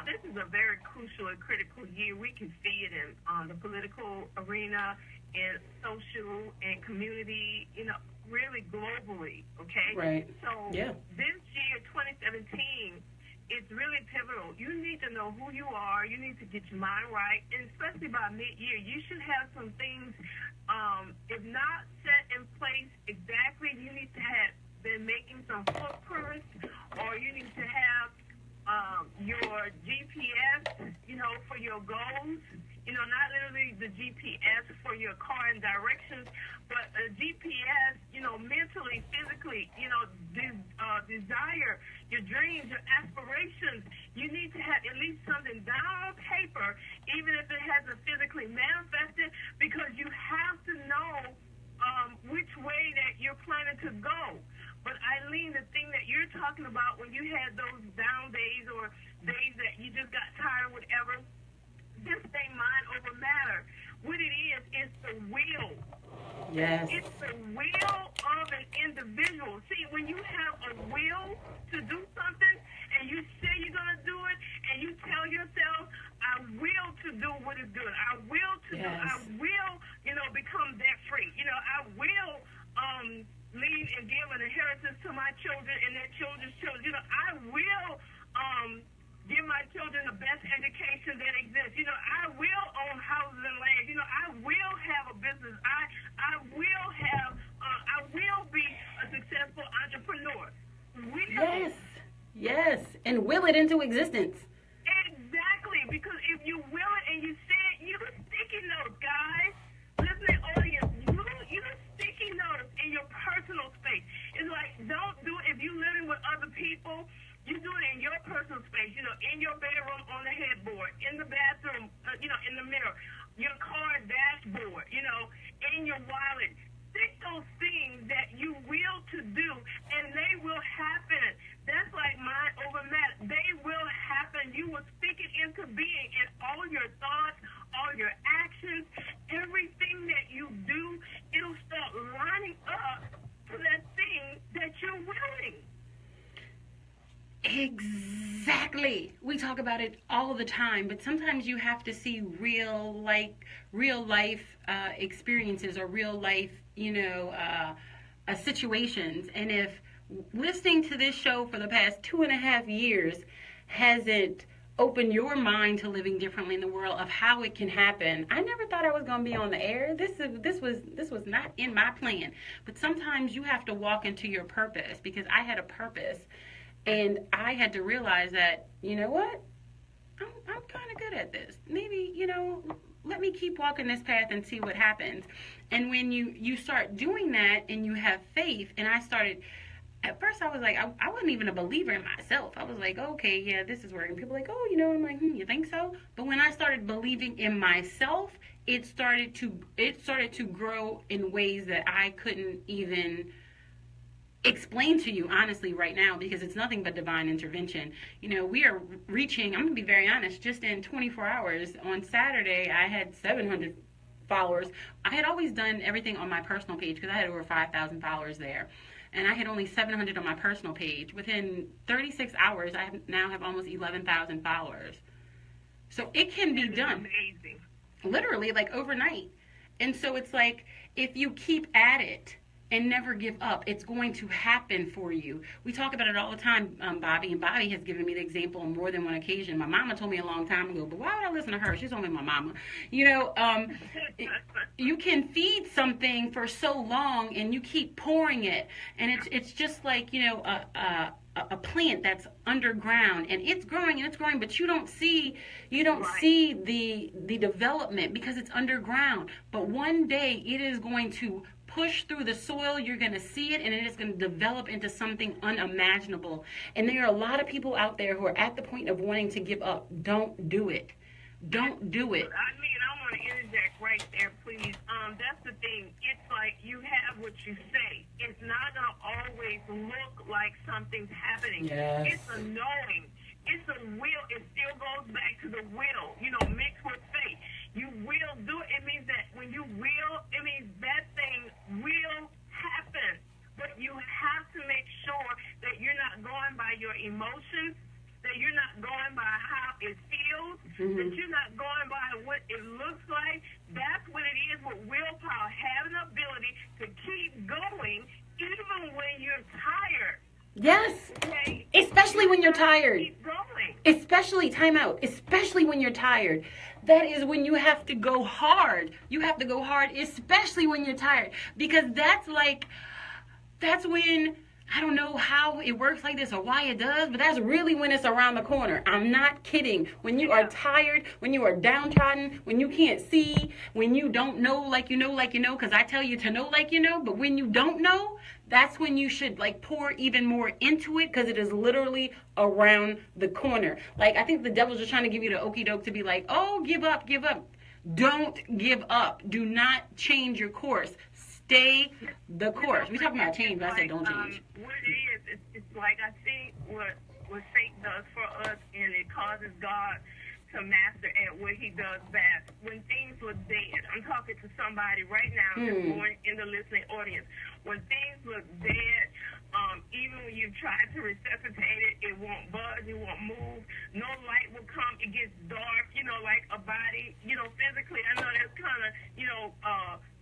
This is a very crucial and critical year. We can see it in the political arena, in social and community, really globally, okay? Right. So yeah. This year, 2017, it's really pivotal. You need to know who you are. You need to get your mind right. And especially by mid-year, you should have some things, if not set in place exactly, you need to have been making some footprints, or you need to have your GPS, for your goals. not literally the GPS for your car and directions, but a GPS, mentally, physically, desire, your dreams, your aspirations. You need to have at least something down on paper, even if it hasn't physically manifested, because you have to know which way that you're planning to go. But Eileen, the thing that you're talking about when you had those down days or days that you just got tired or whatever, just say mind over matter. What it is the will. Yes. It's the will of an individual. See, when you have a will to do something and you say you're going to do it and you tell yourself, I will to do what is good. I will to do, I will, become debt free. I will leave and give an inheritance to my children and their children's children. I will give my children the best education that exists. I will own houses and land. I will have a business. I will have, I will be a successful entrepreneur. Will. Yes, and will it into existence. Exactly, because if you will it and you say it, you sticky notes, guys. Listening audience, you sticky notes in your personal space. It's like, don't do it if you're living with other people. You do it in your personal space, in your bedroom, on the headboard, in the bathroom, in the mirror, your car dashboard, in your wallet. Stick those things that you will to do, and they will happen. That's like mind over matter. They will happen. You will speak it into being in all your thoughts, all your actions, everything that you do, it'll start lining up to that thing that you're willing. Exactly. We talk about it all the time, but sometimes you have to see real life experiences or real life, situations. And if listening to this show for the past 2.5 years hasn't opened your mind to living differently in the world of how it can happen, I never thought I was going to be on the air. This was not in my plan. But sometimes you have to walk into your purpose, because I had a purpose. And I had to realize that, you know what, I'm kind of good at this. Maybe, let me keep walking this path and see what happens. And when you start doing that and you have faith, and I started, at first I was like, I wasn't even a believer in myself. I was like, okay, yeah, this is working. People were like, oh, I'm like, you think so? But when I started believing in myself, it started to grow in ways that I couldn't even explain to you honestly right now, because it's nothing but divine intervention. We are reaching, I'm going to be very honest, just in 24 hours. On Saturday, I had 700 followers. I had always done everything on my personal page because I had over 5,000 followers there. And I had only 700 on my personal page. Within 36 hours, I now have almost 11,000 followers. So it can be done. Amazing. Literally, like overnight. And so it's like, if you keep at it and never give up, it's going to happen for you. We talk about it all the time, Bobby, and Bobby has given me the example on more than one occasion. My mama told me a long time ago, but why would I listen to her? She's only my mama. You can feed something for so long and you keep pouring it, and it's just like, a plant that's underground, and it's growing, but you don't see the development because it's underground. But one day it is going to push through the soil. You're going to see it, and it is going to develop into something unimaginable. And there are a lot of people out there who are at the point of wanting to give up. Don't do it. Don't do it. I want to interject right there, please. That's the thing. It's like you have what you say. It's not going to always look like something's happening. Yes. It's a knowing. It's a will. It still goes back to the will, mixed with faith. You will do it. It means that when you will, it means that thing will happen. But you have to make sure that you're not going by your emotions, that you're not going by how it feels, that you're not going by what it looks like. That's what it is with willpower, having the ability to keep going even when you're tired. Yes. Okay? Especially when you're tired. Keep going. Especially, time out, especially when you're tired. That is when you have to go hard. You have to go hard, especially when you're tired. Because that's when I don't know how it works like this or why it does, but that's really when it's around the corner. I'm not kidding. When you are tired, when you are downtrodden, when you can't see, when you don't know like you know, because I tell you to know like you know, but when you don't know, that's when you should like pour even more into it, because it is literally around the corner. Like, I think the devil's just trying to give you the okie doke to be like, oh, give up, give up. Don't give up. Do not change your course. Stay the course. We talking about change, but I said don't change. What it is, it's like I see what Satan does for us, and it causes God to master at what he does best. When things look dead, I'm talking to somebody right now that's going in the listening audience. When things look dead, even when you try to resuscitate it, it won't budge, it won't move. No light will come. It gets dark, like a body, physically. I know that's kind of,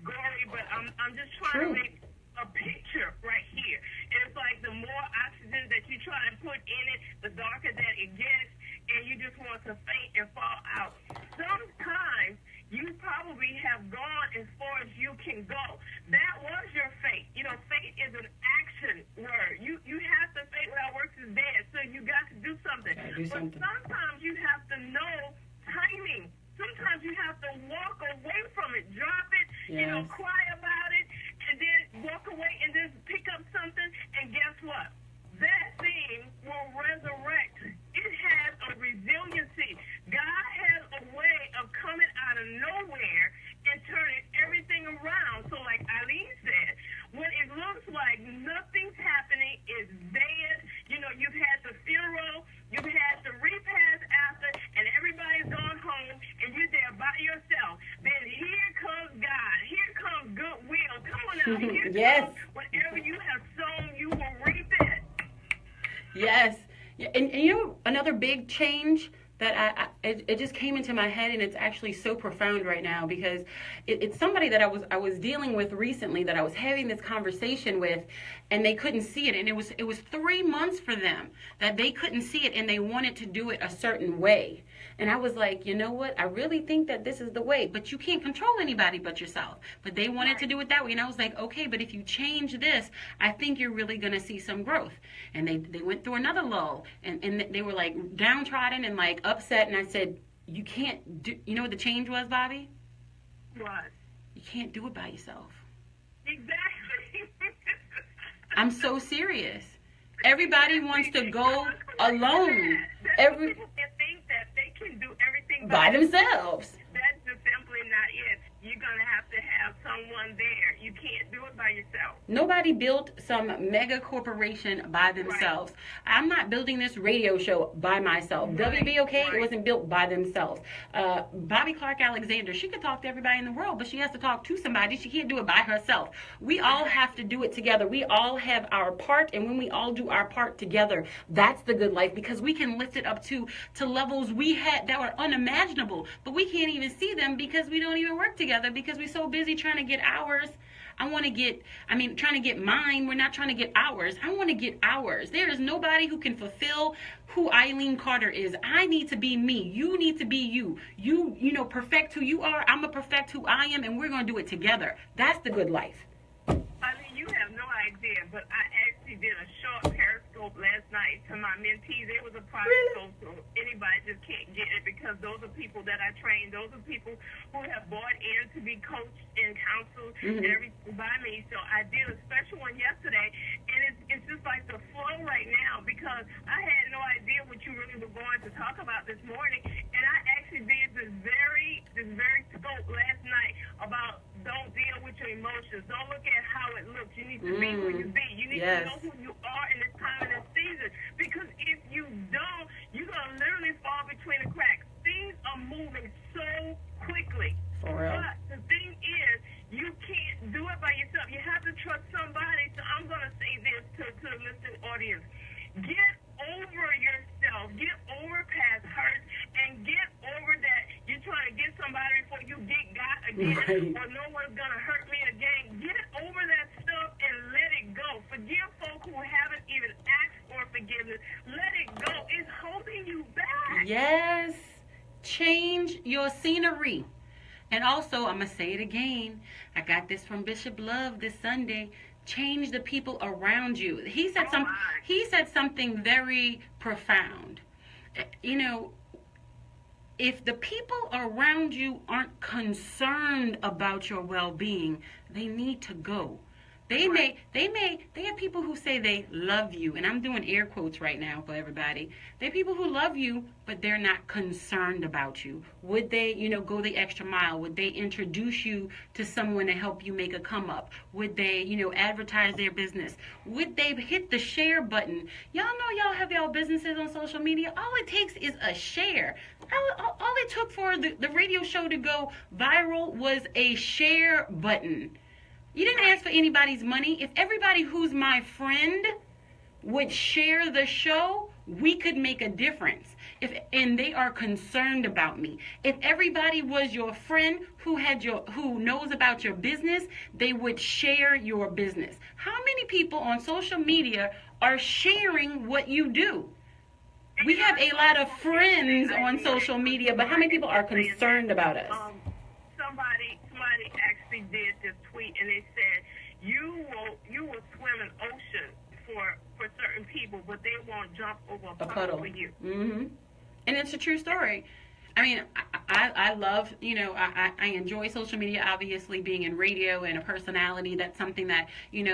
gory, but I'm just trying to make a picture right here. And it's like the more oxygen that you try to put in it, the darker that it gets, and you just want to faint and fall out. Sometimes you probably have gone as far as you can go. That was your fate. Fate is an action word. You have to faith without works is dead, so you got to do something. But sometimes you have to know timing. Sometimes you have to walk away from it, drop it, cry about it, and then walk away and just pick up something, and guess what? That thing will resurrect. It has a resiliency. God has a way of coming out of nowhere and turning everything around. So like Eileen said, when it looks like nothing's happening, it's dead, you've had the funeral, you've had the repast after, and everybody's gone home, and you're there by yourself. Then here comes God. Here comes goodwill. Come on now. Here comes whatever you have sown, you will reap it. Yes. And another big change that it just came into my head, and it's actually so profound right now, because it's somebody that I was dealing with recently, that I was having this conversation with, and they couldn't see it, and it was 3 months for them that they couldn't see it, and they wanted to do it a certain way. And I was like, you know what? I really think that this is the way, but you can't control anybody but yourself. But they wanted to do it that way. And I was like, okay, but if you change this, I think you're really going to see some growth. And they went through another lull, and they were like downtrodden and like upset. And I said, you can't do, you know what the change was, Bobby? What? You can't do it by yourself. Exactly. I'm so serious. Everybody wants to go alone. People think that they can do everything by themselves. That's just simply not it. You're going to have someone there. You can't do it by yourself. Nobody built some mega corporation by themselves. Right. I'm not building this radio show by myself. Right. WBOK, it wasn't built by themselves. Bobby Clark Alexander, she could talk to everybody in the world, but she has to talk to somebody. She can't do it by herself. We all have to do it together. We all have our part, and when we all do our part together, that's the good life, because we can lift it up to levels we had that were unimaginable, but we can't even see them because we don't even work together, because we're so busy trying to get ours. Trying to get mine. We're not trying to get ours. I want to get ours. There is nobody who can fulfill who Eileen Carter is. I need to be me. You need to be you. You perfect who you are. I'm going to perfect who I am, and we're going to do it together. That's the good life. I mean, you have no idea, but I actually did a short Periscope last night to my mentees. It was a private scope, so anybody just can't get it, because those are people that I train. Those are people who have bought in to be coached and counseled and everything by me. So I did a special one yesterday, and it's just like the flow right now, because I had no idea what you really were going to talk about this morning, and I actually did this very scope last night about don't deal with your emotions. Don't look at how it looks. You need to be who you be. You need to know who you are in this time and this season, because if you don't, you're going to literally fall between the cracks. Things are moving so quickly. For real. But the thing is, you can't do it by yourself. You have to trust somebody. So I'm going to say this to the listening audience. Get over yourself. Get over past hurt, and get over that you're trying to get somebody before you get God again, or no one's going to hurt me again. Get over that stuff and let it go. Forgive folk who haven't even asked for forgiveness. Let it go. It's holding you back. Yes. Change your scenery. And also, I'm going to say it again. I got this from Bishop Love this Sunday. change the people around you. He said something very profound. You know, if the people around you aren't concerned about your well-being, they need to go. They have people who say they love you, and I'm doing air quotes right now for everybody. They have people who love you, but they're not concerned about you. Would they, go the extra mile? Would they introduce you to someone to help you make a come up? Would they, advertise their business? Would they hit the share button? Y'all know y'all have y'all businesses on social media. All it takes is a share. All it took for the radio show to go viral was a share button. You didn't ask for anybody's money. If everybody who's my friend would share the show, we could make a difference. And they are concerned about me. If everybody was your friend who knows about your business, they would share your business. How many people on social media are sharing what you do? We have a lot of friends on social media, but how many people are concerned about us? Somebody actually did this tweet, and they said you will swim an ocean for certain people, but they won't jump over a puddle for you. Mm-hmm. And it's a true story. I mean, I love, I enjoy social media, obviously, being in radio and a personality. That's something that, it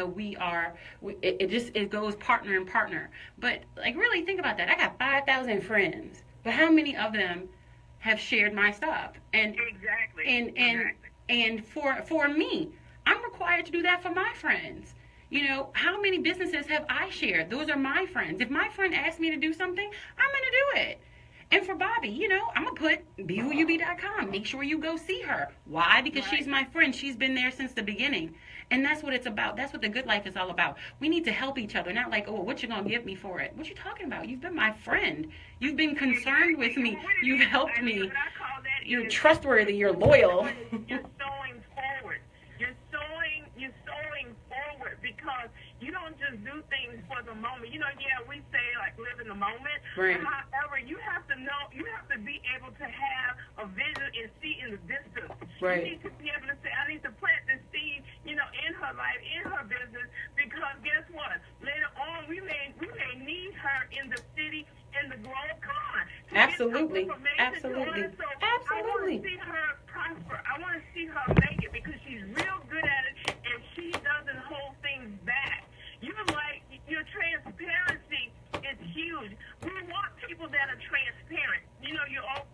goes partner and partner. But, really think about that. I got 5,000 friends, but how many of them have shared my stuff? And exactly. And for me, I'm required to do that for my friends. How many businesses have I shared? Those are my friends. If my friend asks me to do something, I'm going to do it. And for Bobby, I'm going to put BeWhoYouBe.com. Make sure you go see her. Why? Because she's my friend. She's been there since the beginning. And that's what it's about. That's what the good life is all about. We need to help each other. Not like, oh, what you going to give me for it? What you talking about? You've been my friend. You've been concerned with me. You've helped me. You're trustworthy. You're loyal. You're sowing forward. You're sowing forward because you don't just do things for the moment. We say live in the moment. Right. However, you have to know, you have to be able to have a vision and see in the distance. Right. You need to be able to say, I need to plant this seed, in her life, in her business, because guess what? Later on, we may need her in the city, in the Grove Con. Absolutely. Absolutely. So Absolutely. I want to see her prosper. I want to see her make it because she's real good at it and she doesn't hold things back. Your transparency is huge. We want people that are transparent.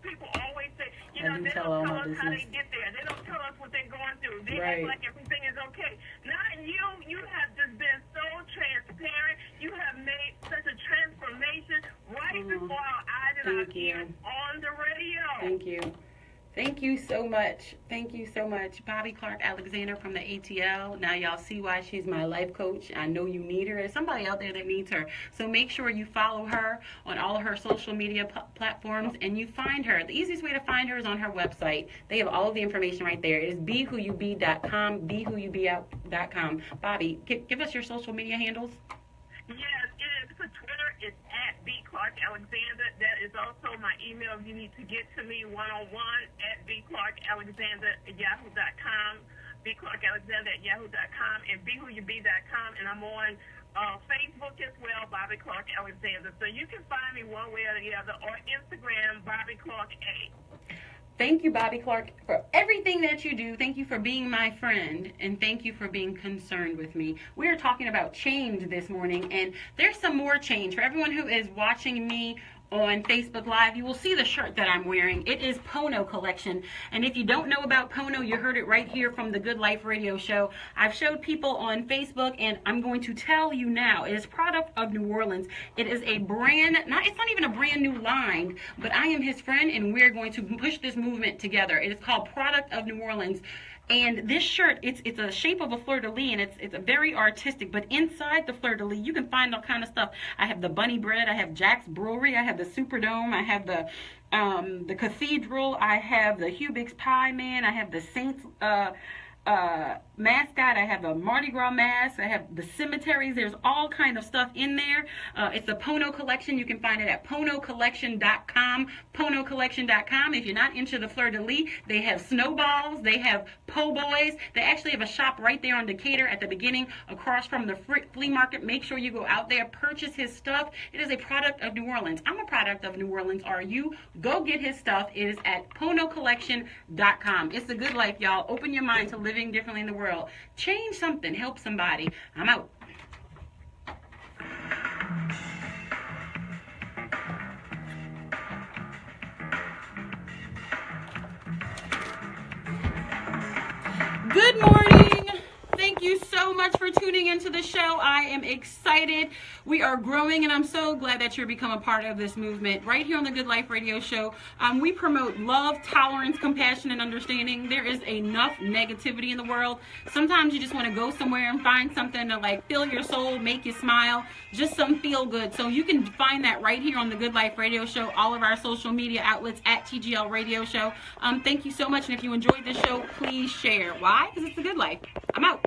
People always say, they don't tell us how they get there. They don't tell us what they're going through. They act like everything is okay. Not you. You have just been so transparent. You have made such a transformation right before our eyes and our ears on the radio. Thank you. Thank you so much. Thank you so much. Bobby Clark Alexander from the ATL. Now y'all see why she's my life coach. I know you need her. There's somebody out there that needs her. So make sure you follow her on all of her social media platforms and you find her. The easiest way to find her is on her website. They have all of the information right there. It is BeWhoYouBe.com, BeWhoYouBe.com. Bobby, give us your social media handles. Yes, it is. For Twitter, it's at B. Clark Alexander. That is also my email if you need to get to me one-on-one at bclarkalexander@yahoo.com, bclarkalexander@yahoo.com, and BeWhoYouBe.com. And I'm on Facebook as well, Bobby Clark Alexander. So you can find me one way or the other, or Instagram, Bobby Clark A. Thank you, Bobby Clark, for everything that you do. Thank you for being my friend, and thank you for being concerned with me. We are talking about change this morning, and there's some more change. For everyone who is watching me on Facebook Live, you will see the shirt that I'm wearing. It is Pono Collection, and if you don't know about Pono, you heard it right here from the Good Life Radio Show. I've showed people on Facebook, and I'm going to tell you now, it is product of New Orleans. It is a brand, it's not even a brand new line, but I am his friend, and we're going to push this movement together. It is called Product of New Orleans. And this shirt, it's a shape of a fleur-de-lis, and it's a very artistic, but inside the fleur-de-lis, you can find all kind of stuff. I have the Bunny Bread, I have Jack's Brewery, I have the Superdome, I have the Cathedral, I have the Hubig's Pie Man, I have the Saints mascot. I have a Mardi Gras mask. I have the cemeteries. There's all kind of stuff in there. It's the Pono collection. You can find it at ponocollection.com. Ponocollection.com. If you're not into the fleur-de-lis, they have snowballs. They have po' boys. They actually have a shop right there on Decatur at the beginning, across from the flea market. Make sure you go out there, purchase his stuff. It is a product of New Orleans. I'm a product of New Orleans. Are you? Go get his stuff. It is at ponocollection.com. It's the good life, y'all. Open your mind to living differently in the world. Change something. Help somebody. I'm out. Good morning. Thank you so much for tuning into the show. I am excited. We are growing, and I'm so glad that you're become a part of this movement. Right here on the Good Life Radio Show, we promote love, tolerance, compassion, and understanding. There is enough negativity in the world. Sometimes you just want to go somewhere and find something to like fill your soul, make you smile, just some feel good. So you can find that right here on the Good Life Radio Show, all of our social media outlets at TGL Radio Show. Thank you so much, and if you enjoyed the show, please share. Why? Because it's the good life. I'm out.